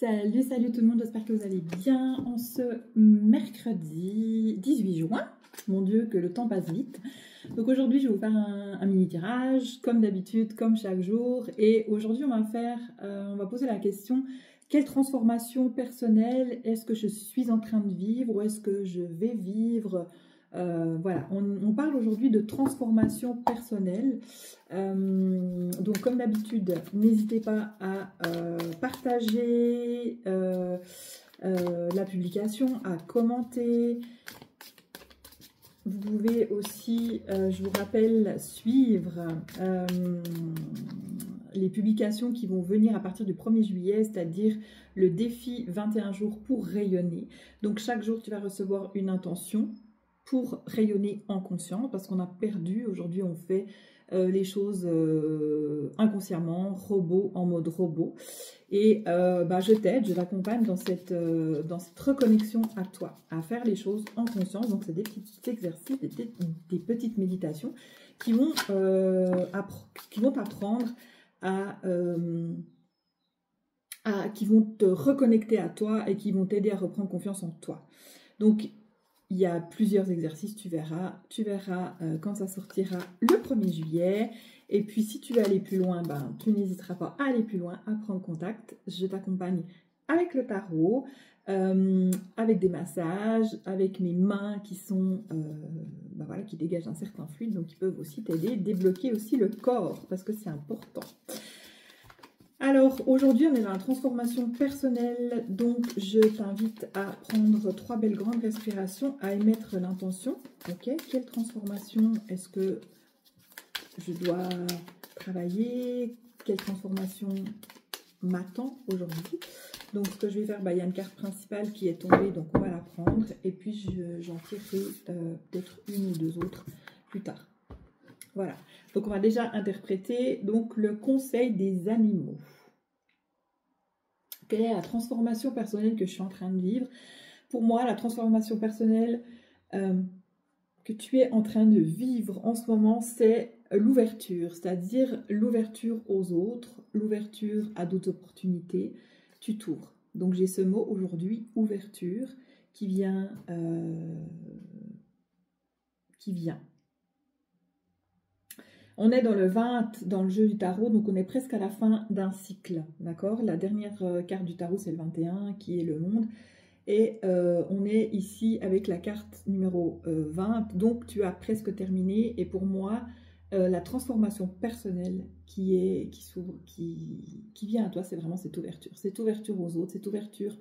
Salut, salut tout le monde, j'espère que vous allez bien en ce mercredi 18 juin. Mon Dieu, que le temps passe vite. Donc aujourd'hui, je vais vous faire un mini tirage, comme d'habitude, comme chaque jour. Et aujourd'hui, on va poser la question, quelle transformation personnelle est-ce que je suis en train de vivre ou est-ce que je vais vivre? Voilà, on parle aujourd'hui de transformation personnelle. Donc comme d'habitude, n'hésitez pas à partager la publication, à commenter. Vous pouvez aussi, je vous rappelle, suivre les publications qui vont venir à partir du 1er juillet, c'est-à-dire le défi 21 jours pour rayonner. Donc chaque jour, tu vas recevoir une intention pour rayonner en conscience, parce qu'on a perdu, aujourd'hui on fait les choses inconsciemment, en mode robot. Et je t'aide, je t'accompagne dans cette reconnexion à toi, à faire les choses en conscience. Donc c'est des petits exercices, des petites méditations qui vont t'apprendre qui vont te reconnecter à toi et qui vont t'aider à reprendre confiance en toi. Donc il y a plusieurs exercices, tu verras quand ça sortira le 1er juillet. Et puis, si tu veux aller plus loin, tu n'hésiteras pas à aller plus loin, à prendre contact. Je t'accompagne avec le tarot, avec des massages, avec mes mains qui sont, qui dégagent un certain fluide. Donc, ils peuvent aussi t'aider, débloquer aussi le corps, parce que c'est important. Alors, aujourd'hui, on est dans la transformation personnelle, donc je t'invite à prendre 3 belles grandes respirations, à émettre l'intention. Ok, quelle transformation est-ce que je dois travailler? Quelle transformation m'attend aujourd'hui? Donc, ce que je vais faire, il y a une carte principale qui est tombée, donc on va la prendre, et puis j'en tirerai peut-être une ou deux autres plus tard. Voilà, donc on va déjà interpréter donc, le conseil des animaux. Quelle est la transformation personnelle que je suis en train de vivre? Pour moi, la transformation personnelle que tu es en train de vivre en ce moment, c'est l'ouverture, c'est-à-dire l'ouverture aux autres, l'ouverture à d'autres opportunités. Tu t'ouvres. Donc j'ai ce mot aujourd'hui, ouverture, qui vient. On est dans le 20, dans le jeu du tarot, donc on est presque à la fin d'un cycle, d'accord? La dernière carte du tarot, c'est le 21, qui est le monde. Et on est ici avec la carte numéro 20, donc tu as presque terminé. Et pour moi, la transformation personnelle qui vient à toi, c'est vraiment cette ouverture aux autres, cette ouverture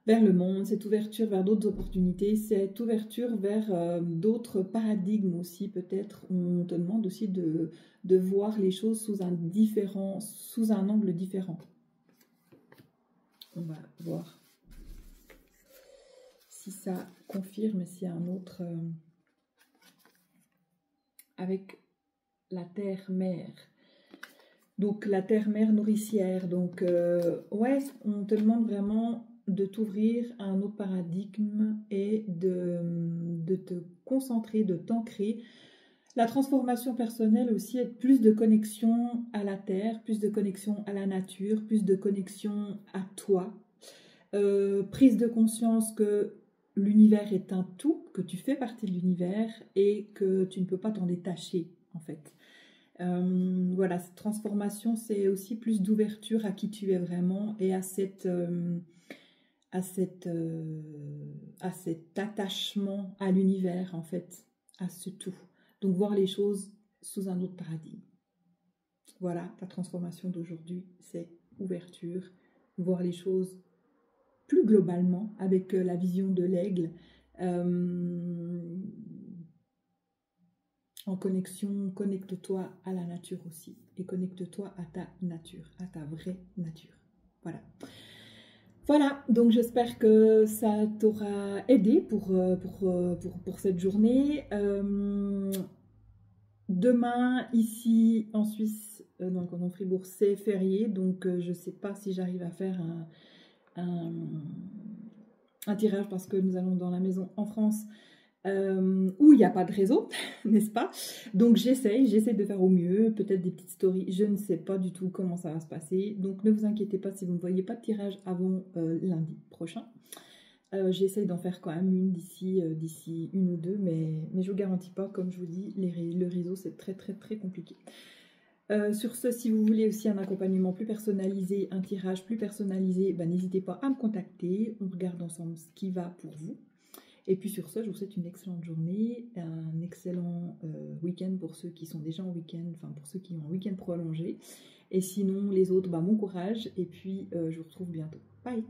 vers le monde, cette ouverture vers d'autres opportunités, cette ouverture vers d'autres paradigmes aussi, peut-être. On te demande aussi de voir les choses sous un angle différent. On va voir si ça confirme, s'il y a un autre avec la terre-mère. Donc la terre-mère nourricière. Donc ouais, on te demande vraiment de t'ouvrir à un autre paradigme et de te concentrer, de t'ancrer. La transformation personnelle aussi, être plus de connexion à la terre, plus de connexion à la nature, plus de connexion à toi. Prise de conscience que l'univers est un tout, que tu fais partie de l'univers et que tu ne peux pas t'en détacher en fait. Voilà, cette transformation, c'est aussi plus d'ouverture à qui tu es vraiment et à cet attachement à l'univers en fait, à ce tout. Donc voir les choses sous un autre paradigme. Voilà, ta transformation d'aujourd'hui, c'est ouverture, voir les choses plus globalement avec la vision de l'aigle. En connexion, connecte-toi à la nature aussi. Et connecte-toi à ta nature, à ta vraie nature. Voilà. Voilà, donc j'espère que ça t'aura aidé pour cette journée. Demain, ici en Suisse, donc en Fribourg, c'est férié. Donc je ne sais pas si j'arrive à faire un tirage parce que nous allons dans la maison en France. où il n'y a pas de réseau, n'est-ce pas? Donc j'essaie de faire au mieux, peut-être des petites stories, je ne sais pas du tout comment ça va se passer, donc ne vous inquiétez pas si vous ne voyez pas de tirage avant lundi prochain. J'essaie d'en faire quand même une d'ici une ou deux, mais je ne vous garantis pas, comme je vous dis, le réseau c'est très compliqué. Sur ce, si vous voulez aussi un accompagnement plus personnalisé, un tirage plus personnalisé, n'hésitez pas à me contacter, on regarde ensemble ce qui va pour vous. Et puis sur ce, je vous souhaite une excellente journée, un excellent week-end pour ceux qui sont déjà en week-end, enfin pour ceux qui ont un week-end prolongé. Et sinon, les autres, bon courage, et puis je vous retrouve bientôt. Bye!